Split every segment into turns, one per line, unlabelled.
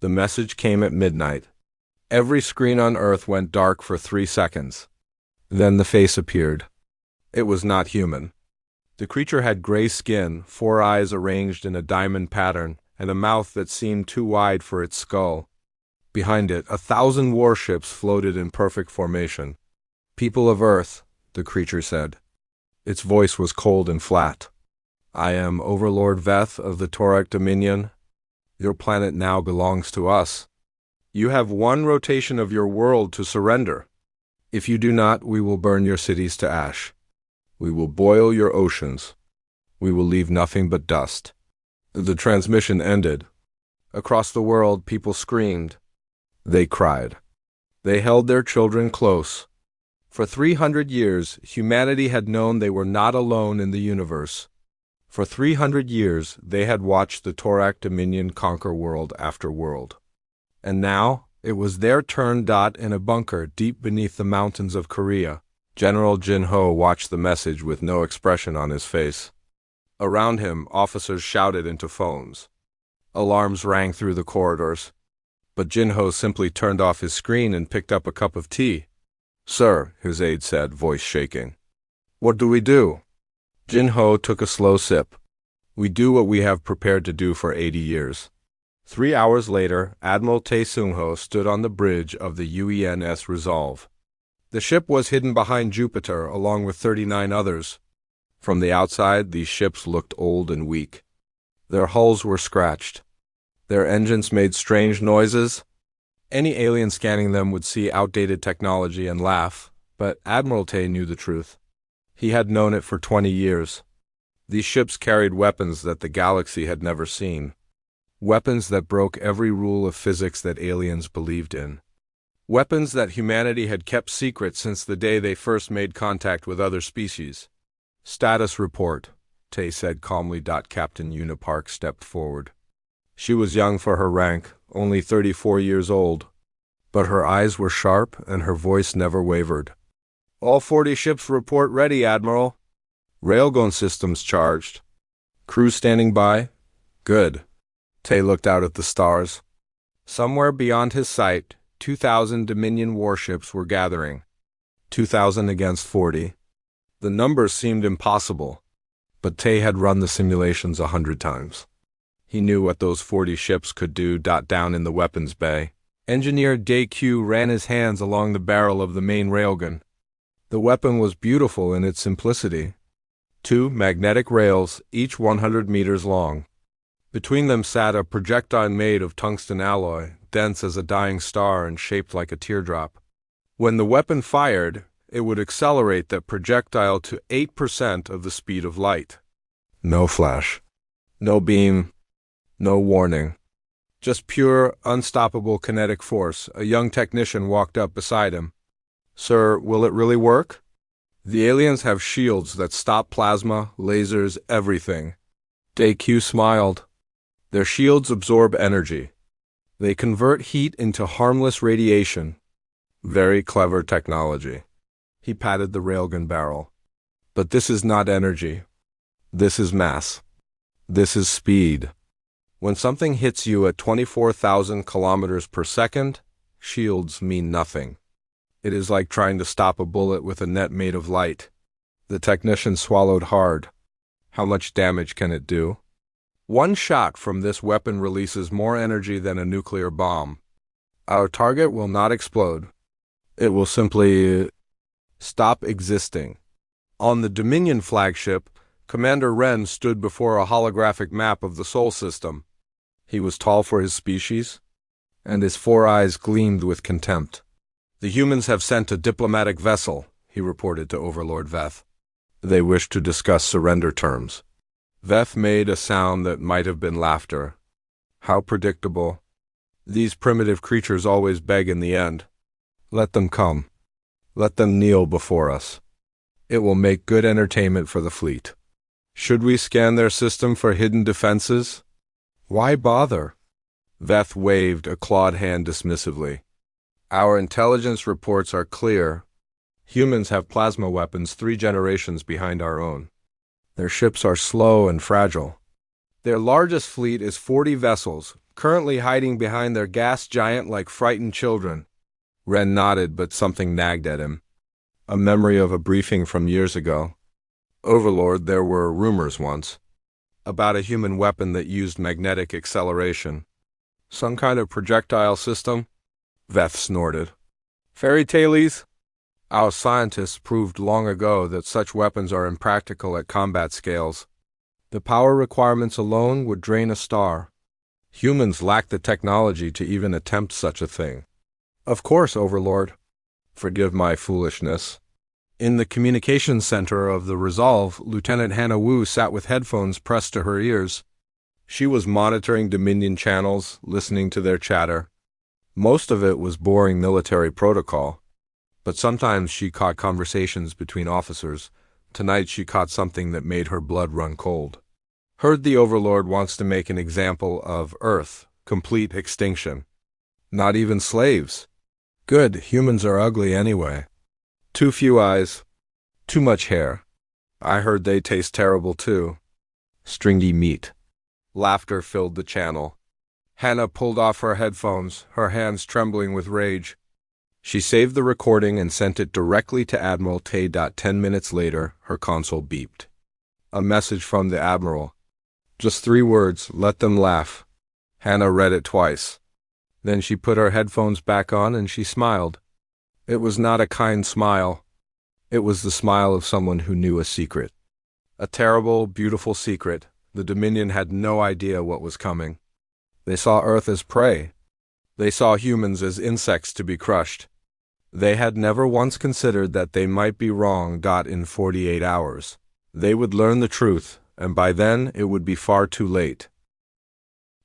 The message came at midnight. Every screen on Earth went dark for 3 seconds. Then the face appeared. It was not human. The creature had gray skin, 4 eyes arranged in a diamond pattern, and a mouth that seemed too wide for its skull. Behind it, 1,000 warships floated in perfect formation. "People of Earth," the creature said. Its voice was cold and flat. "I am Overlord Veth of the Torak Dominion. Your planet now belongs to us. You have 1 rotation of your world to surrender. If you do not, we will burn your cities to ash. We will boil your oceans. We will leave nothing but dust." The transmission ended. Across the world, people screamed. They cried. They held their children close. For 300 years, humanity had known they were not alone in the universe. For 300 years, they had watched the Torak Dominion conquer world after world. And now, it was their turn. In a bunker deep beneath the mountains of Korea, General Jin-ho watched the message with no expression on his face. Around him, officers shouted into phones. Alarms rang through the corridors. But Jin-ho simply turned off his screen and picked up a cup of tea. "Sir," his aide said, voice shaking. "What do we do?" Jin-ho took a slow sip. "We do what we have prepared to do for 80 years. 3 hours later, Admiral Tae Sung-ho stood on the bridge of the UENS Resolve. The ship was hidden behind Jupiter along with 39 others. From the outside, these ships looked old and weak. Their hulls were scratched. Their engines made strange noises. Any alien scanning them would see outdated technology and laugh, but Admiral Tae knew the truth. He had known it for 20 years. These ships carried weapons that the galaxy had never seen. Weapons that broke every rule of physics that aliens believed in. Weapons that humanity had kept secret since the day they first made contact with other species. "Status report," Tae said calmly. Captain Una Park stepped forward. She was young for her rank, only 34 years old. But her eyes were sharp and her voice never wavered. "All 40 ships report ready, Admiral. Railgun systems charged. Crew standing by? Good." Tae looked out at the stars. Somewhere beyond his sight, 2,000 Dominion warships were gathering. 2,000 against 40. The numbers seemed impossible, but Tae had run the simulations 100 times. He knew what those 40 ships could do. Down in the weapons bay, Engineer Dae-Kyu ran his hands along the barrel of the main railgun. The weapon was beautiful in its simplicity. 2 magnetic rails, each 100 meters long. Between them sat a projectile made of tungsten alloy, dense as a dying star and shaped like a teardrop. When the weapon fired, it would accelerate that projectile to 8% of the speed of light. No flash. No beam. No warning. Just pure, unstoppable kinetic force. A young technician walked up beside him. "Sir, will it really work?" "The aliens have shields that stop plasma, lasers, everything." Dae-Kyu smiled. "Their shields absorb energy. They convert heat into harmless radiation. Very clever technology." He patted the railgun barrel. "But this is not energy. This is mass. This is speed. When something hits you at 24,000 kilometers per second, shields mean nothing. It is like trying to stop a bullet with a net made of light." The technician swallowed hard. "How much damage can it do?" "1 shot from this weapon releases more energy than a nuclear bomb. Our target will not explode. It will simply stop existing." On the Dominion flagship, Commander Ren stood before a holographic map of the Sol system. He was tall for his species, and his 4 eyes gleamed with contempt. "The humans have sent a diplomatic vessel," he reported to Overlord Veth. "They wish to discuss surrender terms." Veth made a sound that might have been laughter. How predictable. These primitive creatures always beg in the end. Let them come. Let them kneel before us. It will make good entertainment for the fleet. Should we scan their system for hidden defenses? Why bother? Veth waved a clawed hand dismissively. Our intelligence reports are clear. Humans have plasma weapons 3 generations behind our own. Their ships are slow and fragile. Their largest fleet is 40 vessels, currently hiding behind their gas giant like frightened children. Ren nodded, but something nagged at him. A memory of a briefing from years ago. Overlord, there were rumors once about a human weapon that used magnetic acceleration. Some kind of projectile system? Veth snorted. Fairy tales? Our scientists proved long ago that such weapons are impractical at combat scales. The power requirements alone would drain a star. Humans lack the technology to even attempt such a thing. Of course, Overlord. Forgive my foolishness. In the communications center of the Resolve, Lieutenant Hannah Wu sat with headphones pressed to her ears. She was monitoring Dominion channels, listening to their chatter. Most of it was boring military protocol, but sometimes she caught conversations between officers. Tonight she caught something that made her blood run cold. Heard the Overlord wants to make an example of Earth, complete extinction. Not even slaves. Good, humans are ugly anyway. Too few eyes. Too much hair. I heard they taste terrible too. Stringy meat. Laughter filled the channel. Hannah pulled off her headphones, her hands trembling with rage. She saved the recording and sent it directly to Admiral Tay. 10 minutes later, her console beeped. A message from the Admiral. Just 3 words, let them laugh. Hannah read it twice. Then she put her headphones back on and she smiled. It was not a kind smile. It was the smile of someone who knew a secret. A terrible, beautiful secret. The Dominion had no idea what was coming. They saw Earth as prey. They saw humans as insects to be crushed. They had never once considered that they might be wrong. In 48 hours. They would learn the truth, and by then it would be far too late.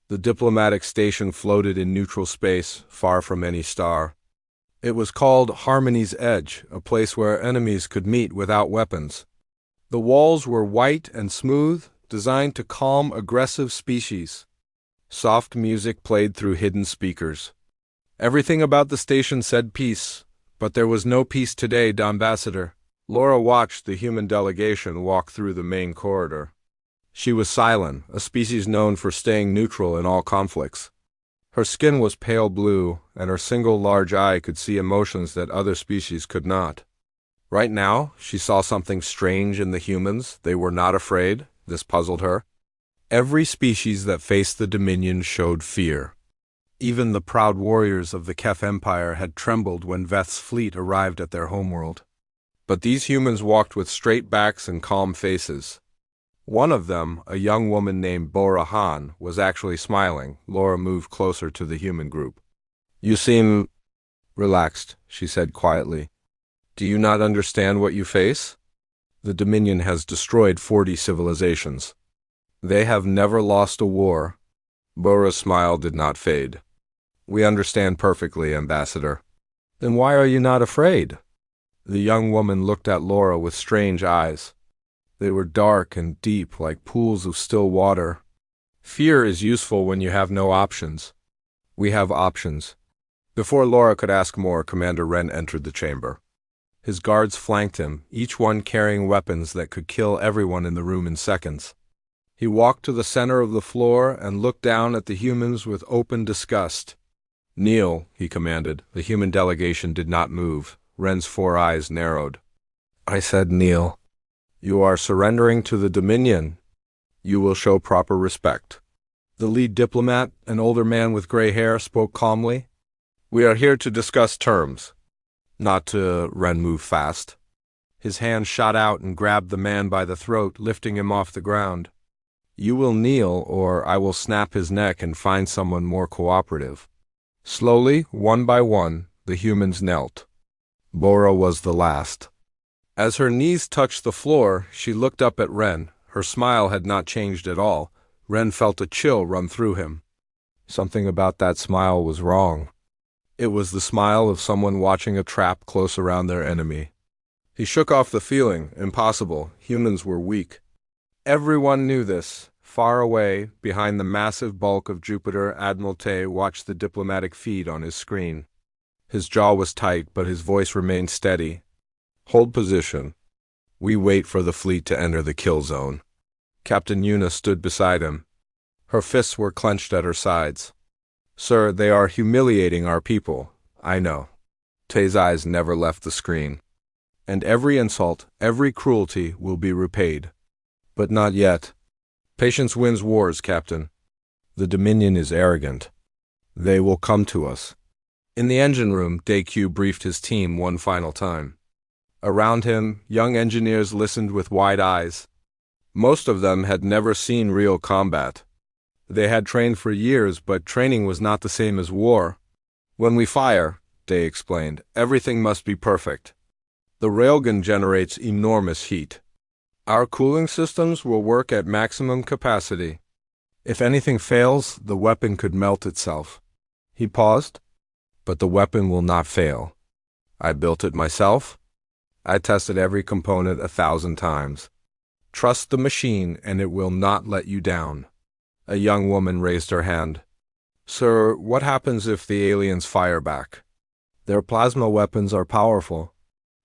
The diplomatic station floated in neutral space, far from any star. It was called Harmony's Edge, a place where enemies could meet without weapons. The walls were white and smooth, designed to calm aggressive species. Soft music played through hidden speakers. Everything about the station said peace, but there was no peace today, Ambassador. Laura watched the human delegation walk through the main corridor. She was Cylon, a species known for staying neutral in all conflicts. Her skin was pale blue, and her single large eye could see emotions that other species could not. Right now, she saw something strange in the humans. They were not afraid. This puzzled her. Every species that faced the Dominion showed fear. Even the proud warriors of the Kef Empire had trembled when Veth's fleet arrived at their homeworld. But these humans walked with straight backs and calm faces. One of them, a young woman named Bora Han, was actually smiling. Laura moved closer to the human group. You seem relaxed, she said quietly. Do you not understand what you face? The Dominion has destroyed 40 civilizations. They have never lost a war. Bora's smile did not fade. We understand perfectly, Ambassador. Then why are you not afraid? The young woman looked at Laura with strange eyes. They were dark and deep, like pools of still water. Fear is useful when you have no options. We have options. Before Laura could ask more, Commander Ren entered the chamber. His guards flanked him, each one carrying weapons that could kill everyone in the room in seconds. He walked to the center of the floor and looked down at the humans with open disgust. Kneel, he commanded. The human delegation did not move. Ren's 4 eyes narrowed. I said kneel. You are surrendering to the Dominion. You will show proper respect. The lead diplomat, an older man with gray hair, spoke calmly. We are here to discuss terms. Not to. Ren moved fast. His hand shot out and grabbed the man by the throat, lifting him off the ground. You will kneel, or I will snap his neck and find someone more cooperative. Slowly, one by one, the humans knelt. Bora was the last. As her knees touched the floor, she looked up at Ren. Her smile had not changed at all. Ren felt a chill run through him. Something about that smile was wrong. It was the smile of someone watching a trap close around their enemy. He shook off the feeling. Impossible. Humans were weak. Everyone knew this. Far away, behind the massive bulk of Jupiter, Admiral Tay watched the diplomatic feed on his screen. His jaw was tight, but his voice remained steady. Hold position. We wait for the fleet to enter the kill zone. Captain Yuna stood beside him. Her fists were clenched at her sides. Sir, they are humiliating our people. I know. Tay's eyes never left the screen. And every insult, every cruelty will be repaid. But not yet. Patience wins wars, Captain. The Dominion is arrogant. They will come to us. In the engine room, DQ briefed his team one final time. Around him, young engineers listened with wide eyes. Most of them had never seen real combat. They had trained for years, but training was not the same as war. When we fire, Day explained, everything must be perfect. The railgun generates enormous heat. Our cooling systems will work at maximum capacity. If anything fails, the weapon could melt itself. He paused. But the weapon will not fail. I built it myself. I tested every component 1,000 times. Trust the machine and it will not let you down. A young woman raised her hand. Sir, what happens if the aliens fire back? Their plasma weapons are powerful.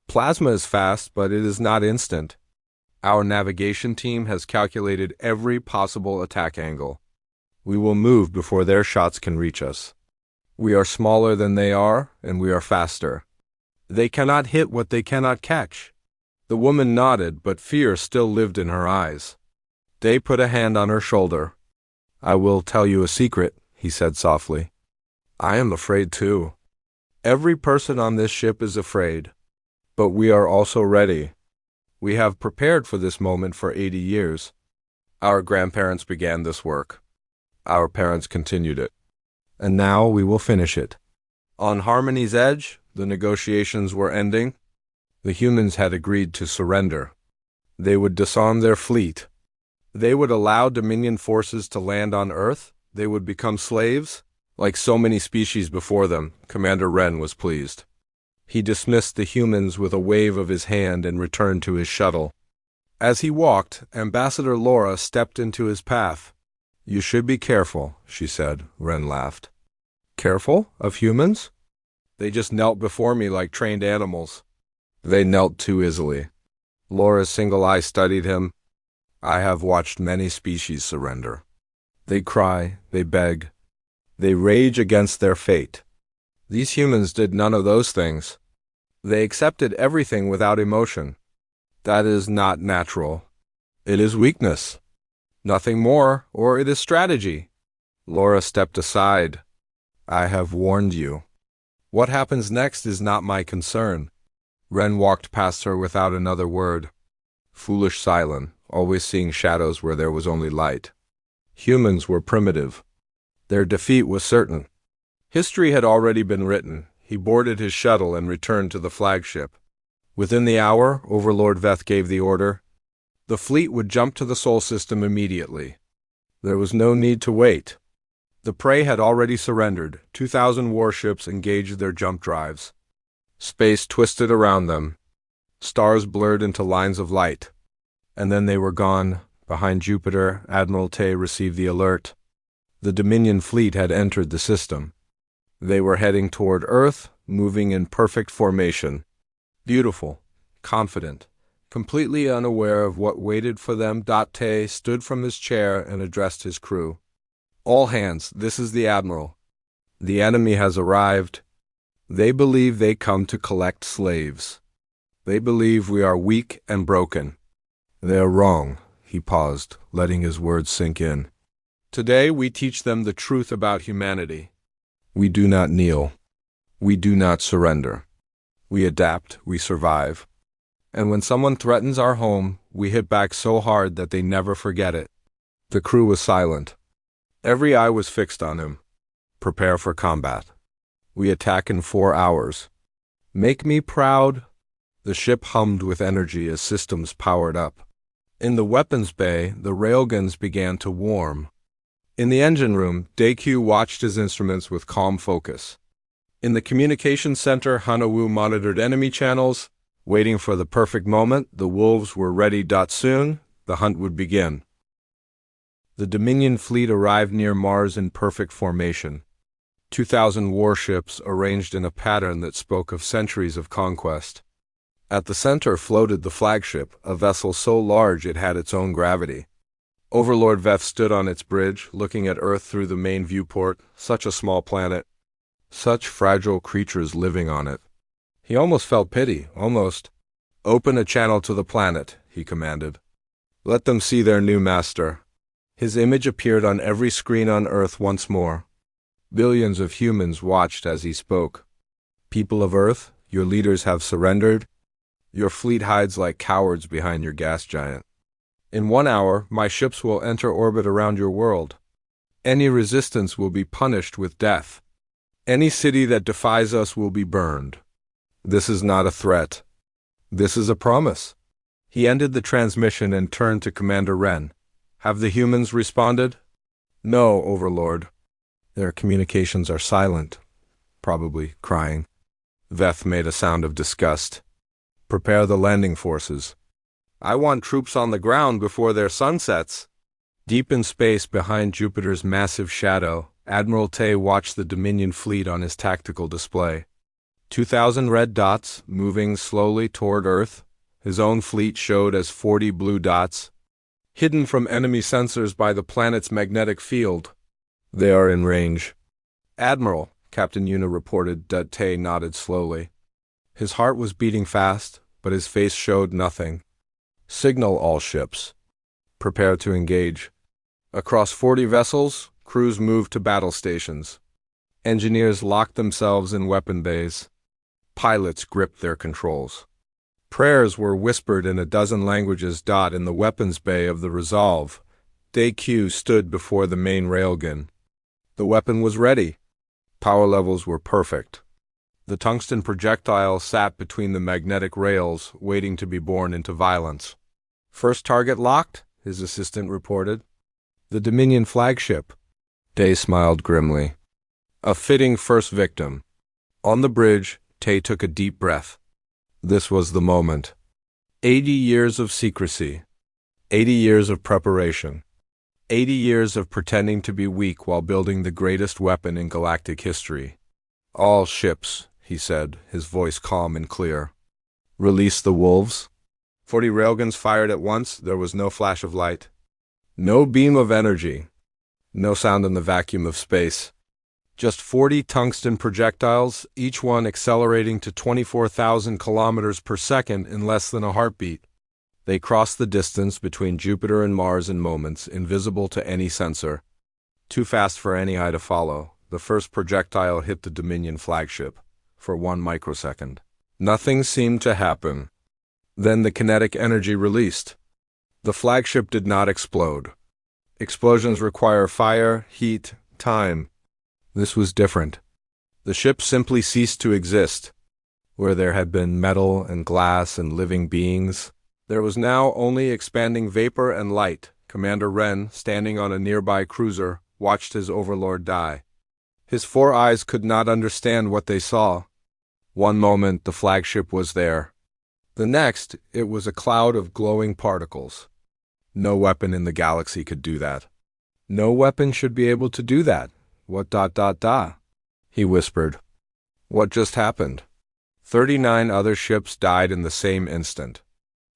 Plasma is fast, but it is not instant. Our navigation team has calculated every possible attack angle. We will move before their shots can reach us. We are smaller than they are, and we are faster. They cannot hit what they cannot catch. The woman nodded, but fear still lived in her eyes. Day put a hand on her shoulder. I will tell you a secret, he said softly. I am afraid too. Every person on this ship is afraid. But we are also ready. We have prepared for this moment for 80 years. Our grandparents began this work. Our parents continued it. And now we will finish it. On Harmony's edge, the negotiations were ending. The humans had agreed to surrender. They would disarm their fleet. They would allow Dominion forces to land on Earth. They would become slaves. Like so many species before them, Commander Wren was pleased. He dismissed the humans with a wave of his hand and returned to his shuttle. As he walked, Ambassador Laura stepped into his path. You should be careful, she said. Wren laughed. Careful? Of humans? They just knelt before me like trained animals. They knelt too easily. Laura's single eye studied him. I have watched many species surrender. They cry, they beg, they rage against their fate. These humans did none of those things. They accepted everything without emotion. That is not natural. It is weakness. Nothing more, or it is strategy. Laura stepped aside. I have warned you. What happens next is not my concern. Wren walked past her without another word. Foolish Cylon, always seeing shadows where there was only light. Humans were primitive. Their defeat was certain. History had already been written. He boarded his shuttle and returned to the flagship. Within the hour, Overlord Veth gave the order. The fleet would jump to the Sol system immediately. There was no need to wait. The prey had already surrendered. 2,000 warships engaged their jump drives. Space twisted around them. Stars blurred into lines of light. And then they were gone. Behind Jupiter, Admiral Tay received the alert. The Dominion fleet had entered the system. They were heading toward Earth, moving in perfect formation. Beautiful, confident, completely unaware of what waited for them. Tay stood from his chair and addressed his crew. All hands, this is the Admiral. The enemy has arrived. They believe they come to collect slaves. They believe we are weak and broken. They are wrong. He paused, letting his words sink in. Today we teach them the truth about humanity. We do not kneel. We do not surrender. We adapt, we survive. And when someone threatens our home, we hit back so hard that they never forget it. The crew was silent. Every eye was fixed on him. Prepare for combat. We attack in 4 hours. Make me proud. The ship hummed with energy as systems powered up. In the weapons bay, the railguns began to warm. In the engine room, DQ watched his instruments with calm focus. In the communications center, Hanawu monitored enemy channels. Waiting for the perfect moment, the wolves were ready. Soon, the hunt would begin. The Dominion fleet arrived near Mars in perfect formation. 2,000 warships arranged in a pattern that spoke of centuries of conquest. At the center floated the flagship, a vessel so large it had its own gravity. Overlord Veth stood on its bridge, looking at Earth through the main viewport. Such a small planet. Such fragile creatures living on it. He almost felt pity, almost. "Open a channel to the planet," he commanded. "Let them see their new master." His image appeared on every screen on Earth once more. Billions of humans watched as he spoke. "People of Earth, your leaders have surrendered. Your fleet hides like cowards behind your gas giant. In 1 hour, my ships will enter orbit around your world. Any resistance will be punished with death. Any city that defies us will be burned. This is not a threat. This is a promise." He ended the transmission and turned to Commander Wren. "Have the humans responded?" "No, Overlord. Their communications are silent, probably crying." Veth made a sound of disgust. "Prepare the landing forces. I want troops on the ground before their sun sets." Deep in space behind Jupiter's massive shadow, Admiral Tay watched the Dominion fleet on his tactical display. 2,000 red dots moving slowly toward Earth. His own fleet showed as 40 blue dots, hidden from enemy sensors by the planet's magnetic field. "They are in range." "Admiral," Captain Una reported. Tay nodded slowly. His heart was beating fast, but his face showed nothing. "Signal all ships. Prepare to engage." Across 40 vessels, crews moved to battle stations. Engineers locked themselves in weapon bays. Pilots gripped their controls. Prayers were whispered in a dozen languages. In the weapons bay of the Resolve, DayQ stood before the main railgun. The weapon was ready. Power levels were perfect. The tungsten projectile sat between the magnetic rails, waiting to be born into violence. "First target locked," his assistant reported. "The Dominion flagship." Day smiled grimly. "A fitting first victim." On the bridge, Tay took a deep breath. This was the moment. 80 years of secrecy. 80 years of preparation. 80 years of pretending to be weak while building the greatest weapon in galactic history. "All ships," he said, his voice calm and clear. "Release the wolves." 40 railguns fired at once. There was no flash of light. No beam of energy. No sound in the vacuum of space. Just 40 tungsten projectiles, each one accelerating to 24,000 kilometers per second in less than a heartbeat. They crossed the distance between Jupiter and Mars in moments, invisible to any sensor. Too fast for any eye to follow. The first projectile hit the Dominion flagship. For 1 microsecond. Nothing seemed to happen. Then the kinetic energy released. The flagship did not explode. Explosions require fire, heat, time. This was different. The ship simply ceased to exist. Where there had been metal and glass and living beings, there was now only expanding vapor and light. Commander Wren, standing on a nearby cruiser, watched his overlord die. His 4 eyes could not understand what they saw. One moment the flagship was there. The next, it was a cloud of glowing particles. No weapon in the galaxy could do that. No weapon should be able to do that. What ... he whispered. What just happened? 39 other ships died in the same instant.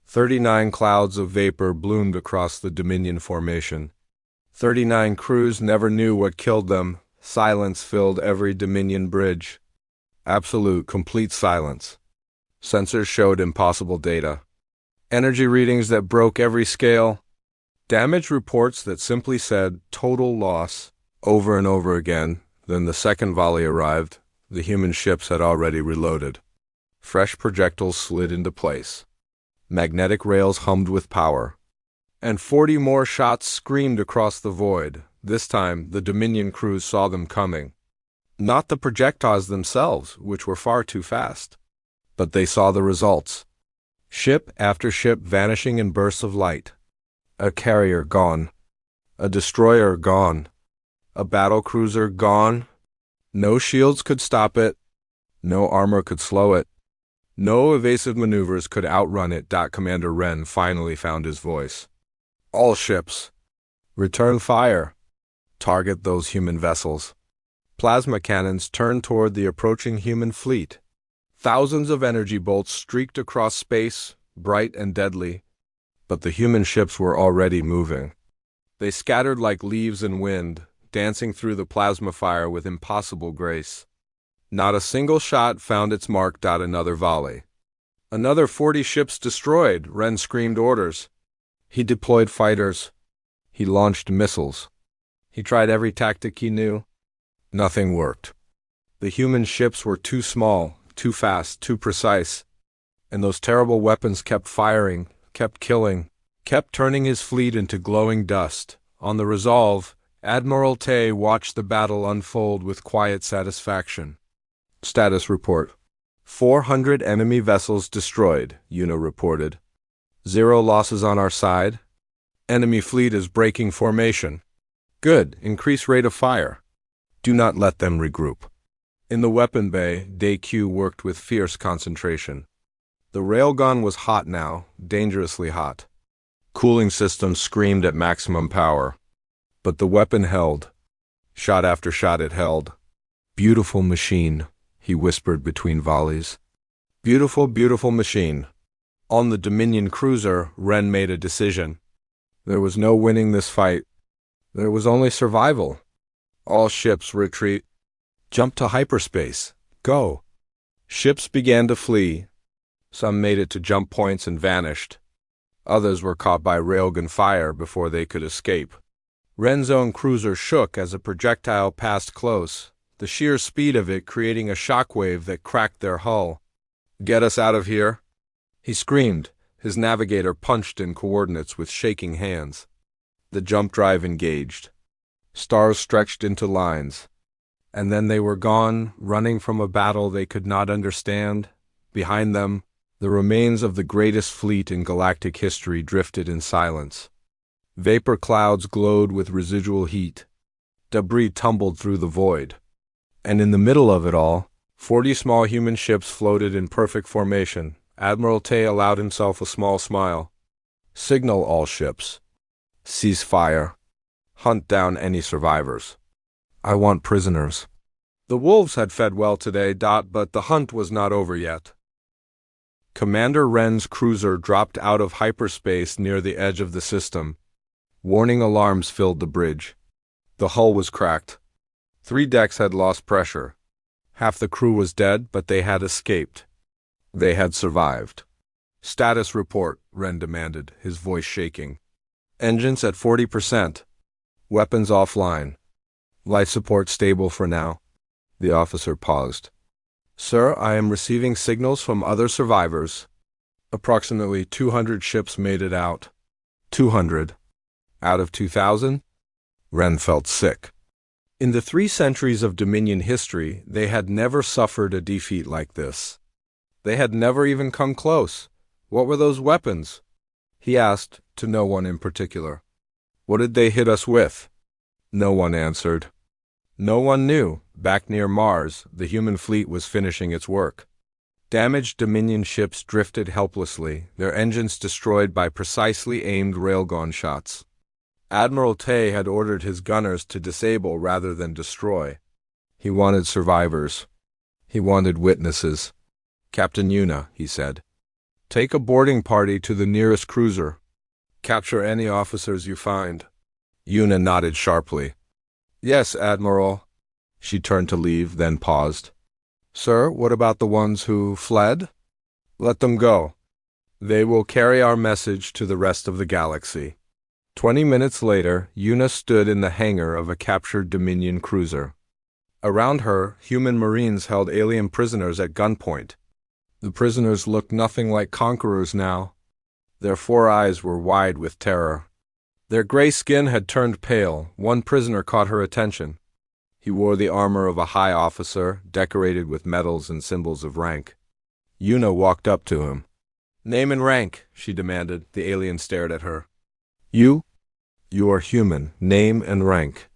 39 clouds of vapor bloomed across the Dominion formation. 39 crews never knew what killed them. Silence filled every Dominion bridge. Absolute, complete silence. Sensors showed impossible data. Energy readings that broke every scale. Damage reports that simply said, total loss, over and over again. Then the second volley arrived. The human ships had already reloaded. Fresh projectiles slid into place. Magnetic rails hummed with power. And 40 more shots screamed across the void. This time, the Dominion crews saw them coming. Not the projectiles themselves, which were far too fast. But they saw the results. Ship after ship vanishing in bursts of light. A carrier gone. A destroyer gone. A battlecruiser gone. No shields could stop it. No armor could slow it. No evasive maneuvers could outrun it. Commander Wren finally found his voice. All ships. Return fire. Target those human vessels. Plasma cannons turned toward the approaching human fleet. Thousands of energy bolts streaked across space, bright and deadly. But the human ships were already moving. They scattered like leaves in wind, dancing through the plasma fire with impossible grace. Not a single shot found its mark. Another volley. Another 40 ships destroyed, Ren screamed orders. He deployed fighters. He launched missiles. He tried every tactic he knew. Nothing worked. The human ships were too small, too fast, too precise. And those terrible weapons kept firing, kept killing, kept turning his fleet into glowing dust. On the Resolve, Admiral Tay watched the battle unfold with quiet satisfaction. Status report. 400 enemy vessels destroyed, Una reported. 0 losses on our side. Enemy fleet is breaking formation. Good, increase rate of fire. Do not let them regroup. In the weapon bay, DayQ worked with fierce concentration. The railgun was hot now, dangerously hot. Cooling systems screamed at maximum power. But the weapon held. Shot after shot it held. Beautiful machine, he whispered between volleys. Beautiful, beautiful machine. On the Dominion cruiser, Ren made a decision. There was no winning this fight. There was only survival. All ships retreat. Jump to hyperspace. Go. Ships began to flee. Some made it to jump points and vanished. Others were caught by railgun fire before they could escape. Ren's own cruiser shook as a projectile passed close, the sheer speed of it creating a shockwave that cracked their hull. Get us out of here, he screamed. His navigator punched in coordinates with shaking hands. The jump drive engaged. Stars stretched into lines. And then they were gone, running from a battle they could not understand. Behind them, the remains of the greatest fleet in galactic history drifted in silence. Vapor clouds glowed with residual heat. Debris tumbled through the void. And in the middle of it all, 40 small human ships floated in perfect formation. Admiral Tay allowed himself a small smile. Signal all ships. Cease fire. Hunt down any survivors. I want prisoners. The wolves had fed well today, but the hunt was not over yet. Commander Ren's cruiser dropped out of hyperspace near the edge of the system. Warning alarms filled the bridge. The hull was cracked. 3 decks had lost pressure. Half the crew was dead, but they had escaped. They had survived. Status report, Ren demanded, his voice shaking. Engines at 40%. Weapons offline. Life support stable for now. The officer paused. Sir, I am receiving signals from other survivors. Approximately 200 ships made it out. 200. Out of 2,000? Ren felt sick. In the 3 centuries of Dominion history, they had never suffered a defeat like this. They had never even come close. What were those weapons? He asked, to no one in particular. What did they hit us with? No one answered. No one knew. Back near Mars, the human fleet was finishing its work. Damaged Dominion ships drifted helplessly, their engines destroyed by precisely aimed railgun shots. Admiral Tay had ordered his gunners to disable rather than destroy. He wanted survivors. He wanted witnesses. Captain Una, he said. Take a boarding party to the nearest cruiser. Capture any officers you find. Una nodded sharply. Yes, Admiral. She turned to leave, then paused. Sir, what about the ones who fled? Let them go. They will carry our message to the rest of the galaxy. 20 minutes later, Una stood in the hangar of a captured Dominion cruiser. Around her, human Marines held alien prisoners at gunpoint. The prisoners looked nothing like conquerors now. Their 4 eyes were wide with terror. Their gray skin had turned pale. One prisoner caught her attention. He wore the armor of a high officer, decorated with medals and symbols of rank. Una walked up to him. Name and rank, she demanded. The alien stared at her. You? You are human. Name and rank.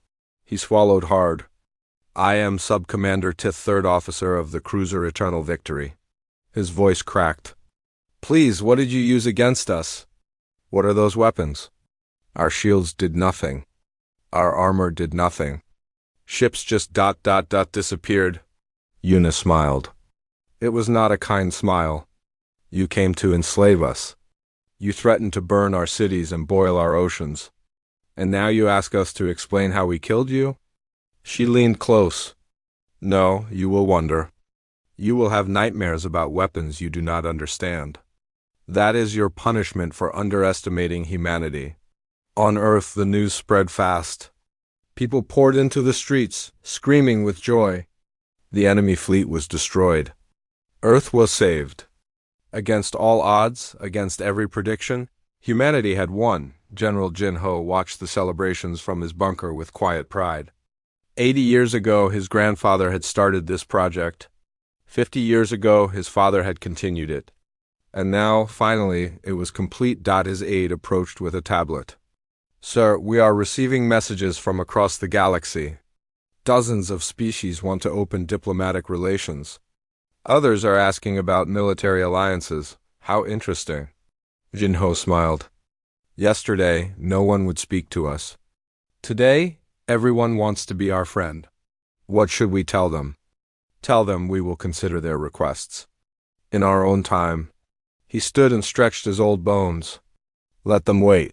He swallowed hard. I am Subcommander Tith, 3rd Officer of the cruiser Eternal Victory. His voice cracked. Please, what did you use against us? What are those weapons? Our shields did nothing. Our armor did nothing. Ships just ... disappeared. Una smiled. It was not a kind smile. You came to enslave us. You threatened to burn our cities and boil our oceans. And now you ask us to explain how we killed you? She leaned close. No, you will wonder. You will have nightmares about weapons you do not understand. That is your punishment for underestimating humanity. On Earth, the news spread fast. People poured into the streets, screaming with joy. The enemy fleet was destroyed. Earth was saved. Against all odds, against every prediction, humanity had won. General Jin Ho watched the celebrations from his bunker with quiet pride. 80 years ago, his grandfather had started this project. 50 years ago, his father had continued it. And now, finally, it was complete. His aide approached with a tablet. Sir, we are receiving messages from across the galaxy. Dozens of species want to open diplomatic relations. Others are asking about military alliances. How interesting. Jinho smiled. Yesterday, no one would speak to us. Today, everyone wants to be our friend. What should we tell them? Tell them we will consider their requests. In our own time. He stood and stretched his old bones. Let them wait.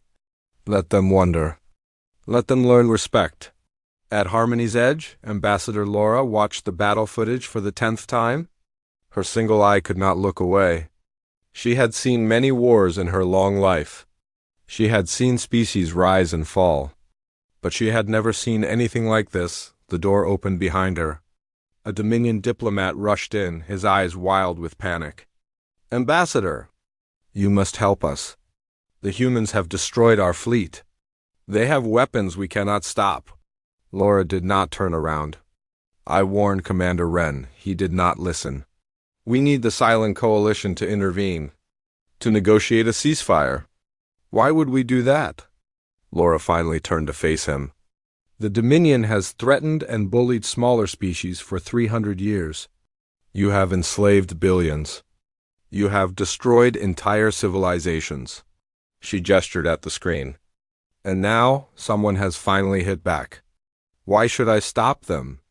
Let them wonder. Let them learn respect. At Harmony's Edge, Ambassador Laura watched the battle footage for the 10th time. Her single eye could not look away. She had seen many wars in her long life. She had seen species rise and fall. But she had never seen anything like this. The door opened behind her. A Dominion diplomat rushed in, his eyes wild with panic. Ambassador, you must help us. The humans have destroyed our fleet. They have weapons we cannot stop. Laura did not turn around. I warned Commander Ren. He did not listen. We need the Silent Coalition to intervene. To negotiate a ceasefire. Why would we do that? Laura finally turned to face him. The Dominion has threatened and bullied smaller species for 300 years. You have enslaved billions. You have destroyed entire civilizations. She gestured at the screen. And now, someone has finally hit back. Why should I stop them?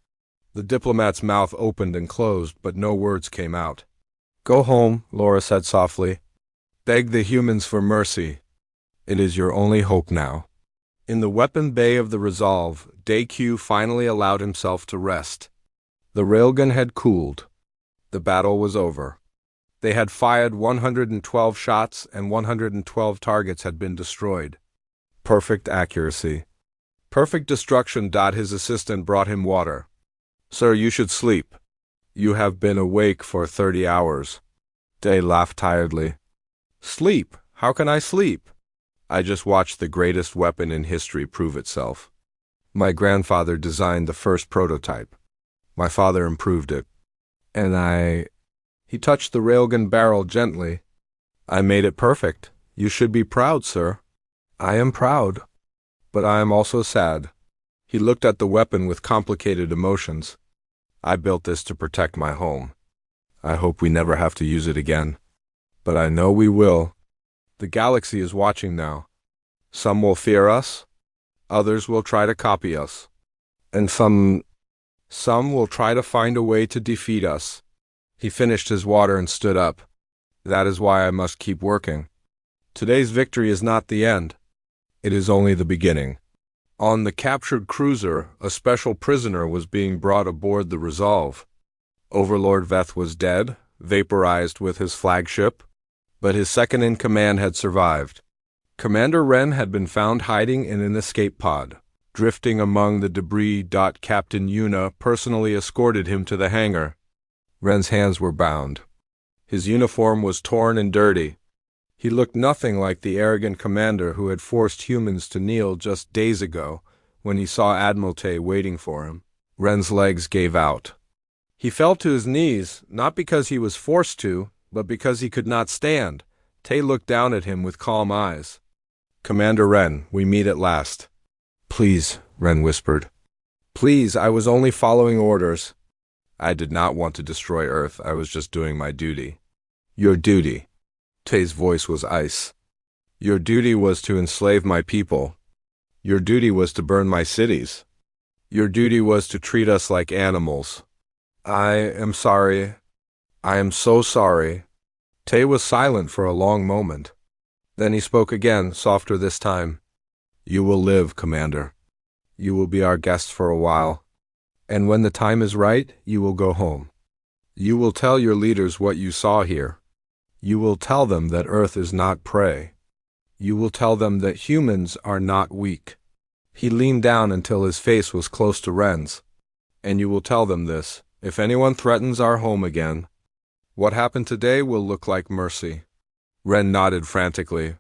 The diplomat's mouth opened and closed, but no words came out. Go home, Laura said softly. Beg the humans for mercy. It is your only hope now. In the weapon bay of the Resolve, Day-Q finally allowed himself to rest. The railgun had cooled. The battle was over. They had fired 112 shots and 112 targets had been destroyed. Perfect accuracy. Perfect destruction. His assistant brought him water. Sir, you should sleep. You have been awake for 30 hours. Day laughed tiredly. Sleep? How can I sleep? I just watched the greatest weapon in history prove itself. My grandfather designed the first prototype. My father improved it. And He touched the railgun barrel gently. I made it perfect. You should be proud, sir. I am proud. But I am also sad. He looked at the weapon with complicated emotions. I built this to protect my home. I hope we never have to use it again. But I know we will. The galaxy is watching now. Some will fear us. Others will try to copy us. And some will try to find a way to defeat us. He finished his water and stood up. That is why I must keep working. Today's victory is not the end. It is only the beginning. On the captured cruiser, a special prisoner was being brought aboard the Resolve. Overlord Veth was dead, vaporized with his flagship, but his second-in-command had survived. Commander Ren had been found hiding in an escape pod, drifting among the debris. Captain Yuna personally escorted him to the hangar. Ren's hands were bound. His uniform was torn and dirty. He looked nothing like the arrogant commander who had forced humans to kneel just days ago when he saw Admiralty waiting for him. Ren's legs gave out. He fell to his knees, not because he was forced to, but because he could not stand. Tay looked down at him with calm eyes. Commander Ren, we meet at last. Please, Ren whispered. Please, I was only following orders. I did not want to destroy Earth. I was just doing my duty. Your duty. Tay's voice was ice. Your duty was to enslave my people. Your duty was to burn my cities. Your duty was to treat us like animals. I am sorry. I am so sorry. Tay was silent for a long moment. Then he spoke again, softer this time. You will live, Commander. You will be our guest for a while. And when the time is right, you will go home. You will tell your leaders what you saw here. You will tell them that Earth is not prey. You will tell them that humans are not weak. He leaned down until his face was close to Ren's. And you will tell them this: if anyone threatens our home again, what happened today will look like mercy. Ren nodded frantically.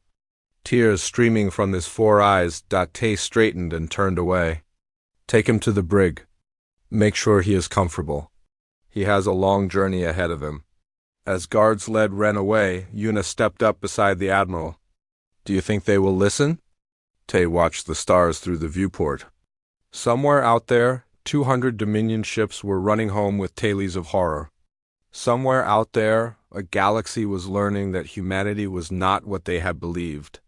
Tears streaming from his 4 eyes, Tay straightened and turned away. Take him to the brig. Make sure he is comfortable. He has a long journey ahead of him. As guards led Ren away, Yuna stepped up beside the Admiral. Do you think they will listen? Tay watched the stars through the viewport. Somewhere out there, 200 Dominion ships were running home with tales of horror. Somewhere out there, a galaxy was learning that humanity was not what they had believed.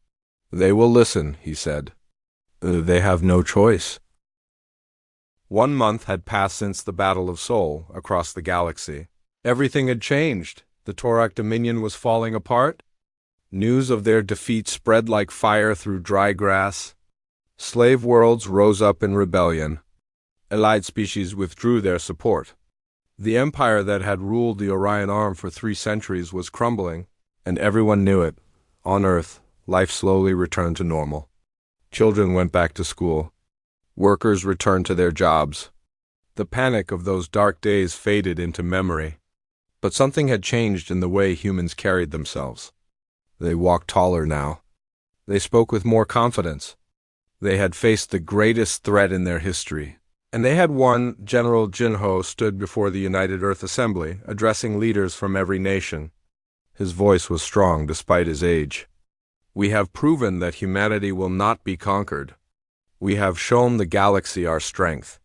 They will listen, he said. They have no choice. 1 month had passed since the Battle of Sol across the galaxy. Everything had changed. The Torak Dominion was falling apart. News of their defeat spread like fire through dry grass. Slave worlds rose up in rebellion. Allied species withdrew their support. The empire that had ruled the Orion Arm for 3 centuries was crumbling, and everyone knew it. On Earth, life slowly returned to normal. Children went back to school. Workers returned to their jobs. The panic of those dark days faded into memory. But something had changed in the way humans carried themselves. They walked taller now. They spoke with more confidence. They had faced the greatest threat in their history. And they had won. General Jinho stood before the United Earth Assembly, addressing leaders from every nation. His voice was strong despite his age. We have proven that humanity will not be conquered. We have shown the galaxy our strength.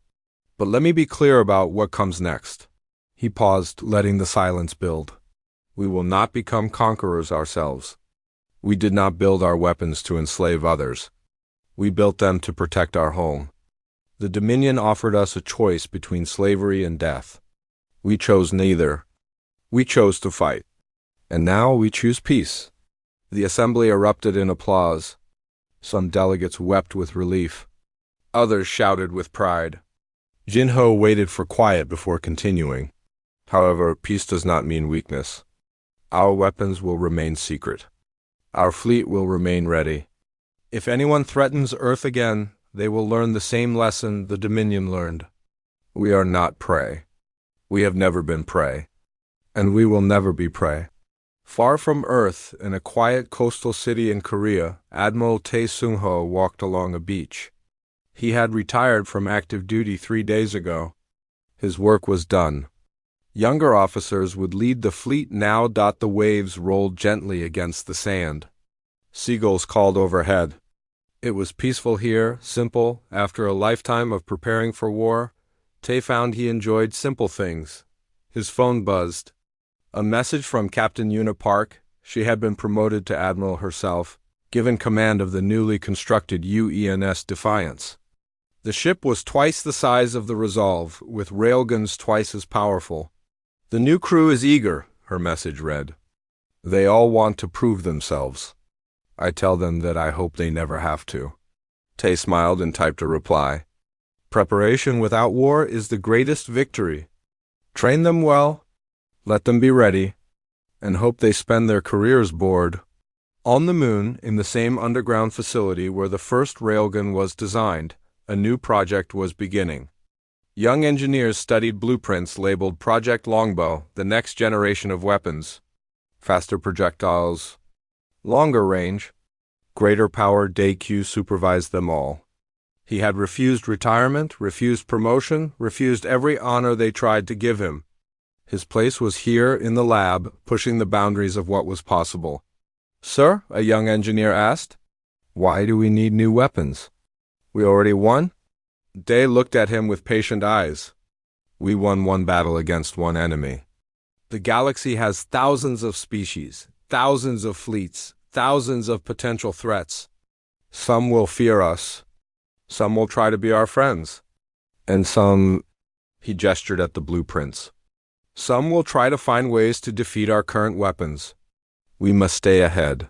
But let me be clear about what comes next. He paused, letting the silence build. We will not become conquerors ourselves. We did not build our weapons to enslave others. We built them to protect our home. The Dominion offered us a choice between slavery and death. We chose neither. We chose to fight. And now we choose peace. The assembly erupted in applause. Some delegates wept with relief. Others shouted with pride. Jinho waited for quiet before continuing. However, peace does not mean weakness. Our weapons will remain secret. Our fleet will remain ready. If anyone threatens Earth again, they will learn the same lesson the Dominion learned. We are not prey. We have never been prey. And we will never be prey. Far from Earth, in a quiet coastal city in Korea, Admiral Tae Sung-ho walked along a beach. He had retired from active duty 3 days ago. His work was done. Younger officers would lead the fleet now. The waves rolled gently against the sand. Seagulls called overhead. It was peaceful here, simple. After a lifetime of preparing for war, Tae found he enjoyed simple things. His phone buzzed. A message from Captain Yuna Park. She had been promoted to Admiral herself, given command of the newly constructed UENS Defiance. The ship was twice the size of the Resolve, with railguns twice as powerful. The new crew is eager, her message read. They all want to prove themselves. I tell them that I hope they never have to. Tae smiled and typed a reply. Preparation without war is the greatest victory. Train them well, let them be ready, and hope they spend their careers bored. On the moon, in the same underground facility where the first railgun was designed, a new project was beginning. Young engineers studied blueprints labeled Project Longbow, the next generation of weapons. Faster projectiles, longer range, greater power. Dae-Q supervised them all. He had refused retirement, refused promotion, refused every honor they tried to give him. His place was here in the lab, pushing the boundaries of what was possible. Sir, a young engineer asked, why do we need new weapons? We already won? Dae looked at him with patient eyes. We won 1 battle against 1 enemy. The galaxy has thousands of species, thousands of fleets, thousands of potential threats. Some will fear us. Some will try to be our friends. And some, he gestured at the blueprints. Some will try to find ways to defeat our current weapons. We must stay ahead.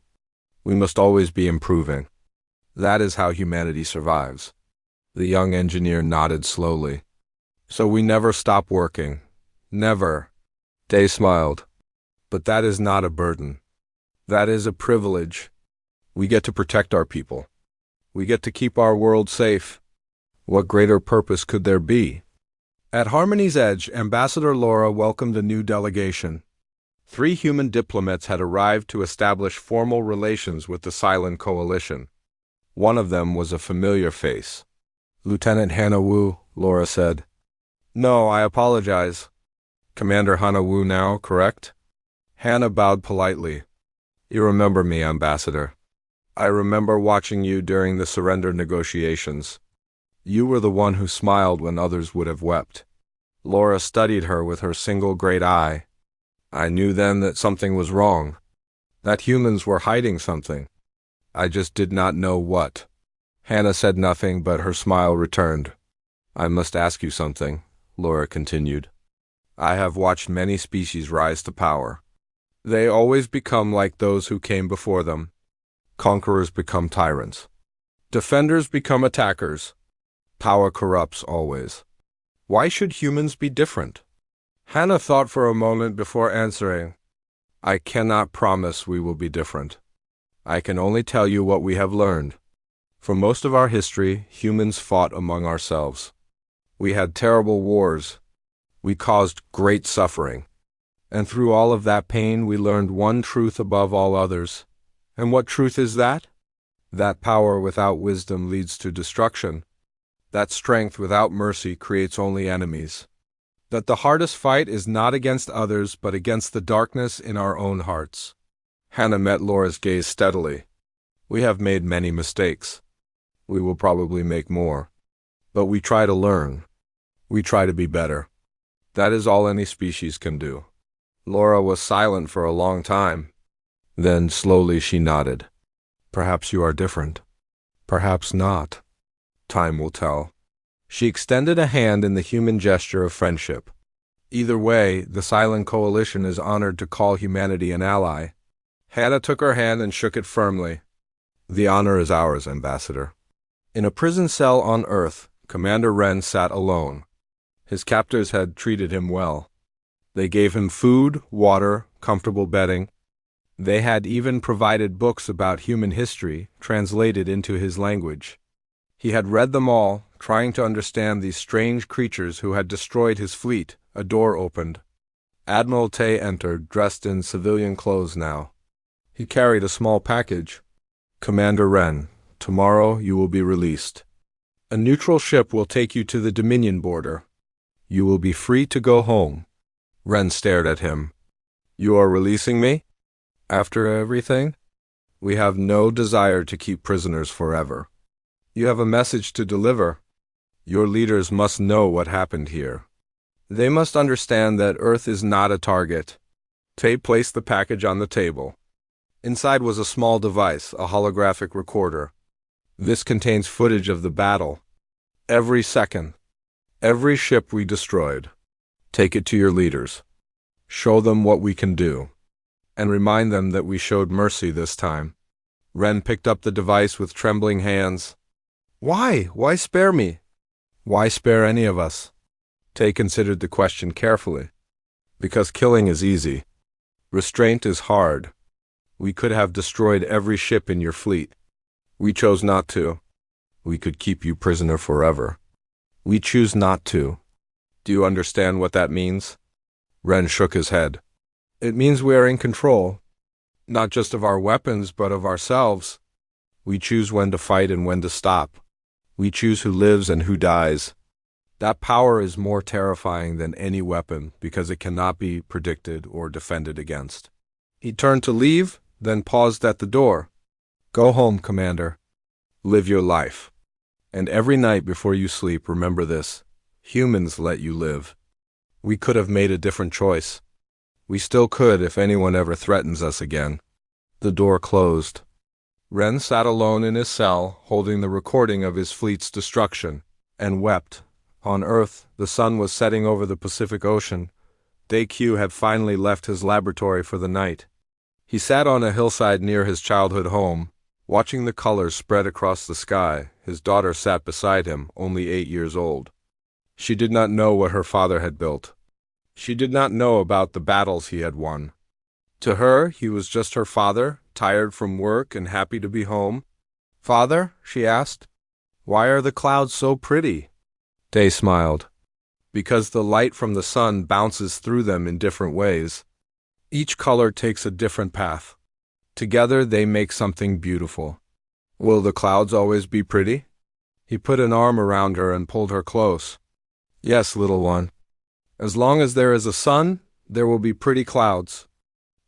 We must always be improving. That is how humanity survives. The young engineer nodded slowly. So we never stop working. Never. Day smiled. But that is not a burden. That is a privilege. We get to protect our people. We get to keep our world safe. What greater purpose could there be? At Harmony's Edge, Ambassador Laura welcomed a new delegation. 3 human diplomats had arrived to establish formal relations with the Silent Coalition. One of them was a familiar face. Lieutenant Hannah Wu, Laura said. No, I apologize. Commander Hannah Wu now, correct? Hannah bowed politely. You remember me, Ambassador. I remember watching you during the surrender negotiations. You were the one who smiled when others would have wept. Laura studied her with her single great eye. I knew then that something was wrong, that humans were hiding something. I just did not know what. Hannah said nothing, but her smile returned. I must ask you something, Laura continued. I have watched many species rise to power. They always become like those who came before them. Conquerors become tyrants. Defenders become attackers. Power corrupts always. Why should humans be different? Hannah thought for a moment before answering. I cannot promise we will be different. I can only tell you what we have learned. For most of our history, humans fought among ourselves. We had terrible wars. We caused great suffering. And through all of that pain, we learned one truth above all others. And what truth is that? That power without wisdom leads to destruction. That strength without mercy creates only enemies. That the hardest fight is not against others, but against the darkness in our own hearts. Hannah met Laura's gaze steadily. We have made many mistakes. We will probably make more. But we try to learn. We try to be better. That is all any species can do. Laura was silent for a long time. Then slowly she nodded. Perhaps you are different. Perhaps not. Time will tell. She extended a hand in the human gesture of friendship. Either way, the Silent Coalition is honored to call humanity an ally. Hannah took her hand and shook it firmly. The honor is ours, Ambassador. In a prison cell on Earth, Commander Ren sat alone. His captors had treated him well. They gave him food, water, comfortable bedding. They had even provided books about human history, translated into his language. He had read them all, trying to understand these strange creatures who had destroyed his fleet. A door opened. Admiral Tay entered, dressed in civilian clothes now. He carried a small package. Commander Ren, tomorrow you will be released. A neutral ship will take you to the Dominion border. You will be free to go home. Ren stared at him. You are releasing me? After everything? We have no desire to keep prisoners forever. You have a message to deliver. Your leaders must know what happened here. They must understand that Earth is not a target. Tay placed the package on the table. Inside was a small device, a holographic recorder. This contains footage of the battle. Every second. Every ship we destroyed. Take it to your leaders. Show them what we can do. And remind them that we showed mercy this time. Ren picked up the device with trembling hands. Why? Why spare me? Why spare any of us? Tay considered the question carefully. Because killing is easy. Restraint is hard. We could have destroyed every ship in your fleet. We chose not to. We could keep you prisoner forever. We choose not to. Do you understand what that means? Ren shook his head. It means we are in control. Not just of our weapons, but of ourselves. We choose when to fight and when to stop. We choose who lives and who dies. That power is more terrifying than any weapon because it cannot be predicted or defended against. He turned to leave, then paused at the door. Go home, Commander. Live your life. And every night before you sleep, remember this. Humans let you live. We could have made a different choice. We still could if anyone ever threatens us again. The door closed. Ren sat alone in his cell, holding the recording of his fleet's destruction, and wept. On Earth, the sun was setting over the Pacific Ocean. Day-Q had finally left his laboratory for the night. He sat on a hillside near his childhood home. Watching the colors spread across the sky, his daughter sat beside him, only 8 years old. She did not know what her father had built. She did not know about the battles he had won. To her, he was just her father, tired from work and happy to be home. "Father," she asked, "why are the clouds so pretty?" Day smiled. "Because the light from the sun bounces through them in different ways. Each color takes a different path. Together they make something beautiful." "Will the clouds always be pretty?" He put an arm around her and pulled her close. "Yes, little one. As long as there is a sun, there will be pretty clouds.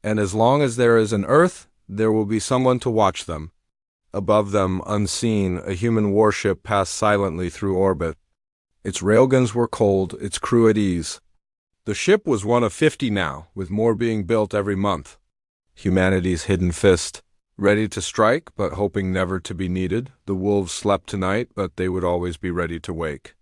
And as long as there is an earth, there will be someone to watch them." Above them, unseen, a human warship passed silently through orbit. Its railguns were cold, its crew at ease. The ship was one of 50 now, with more being built every month. Humanity's hidden fist. Ready to strike, but hoping never to be needed. The wolves slept tonight, but they would always be ready to wake.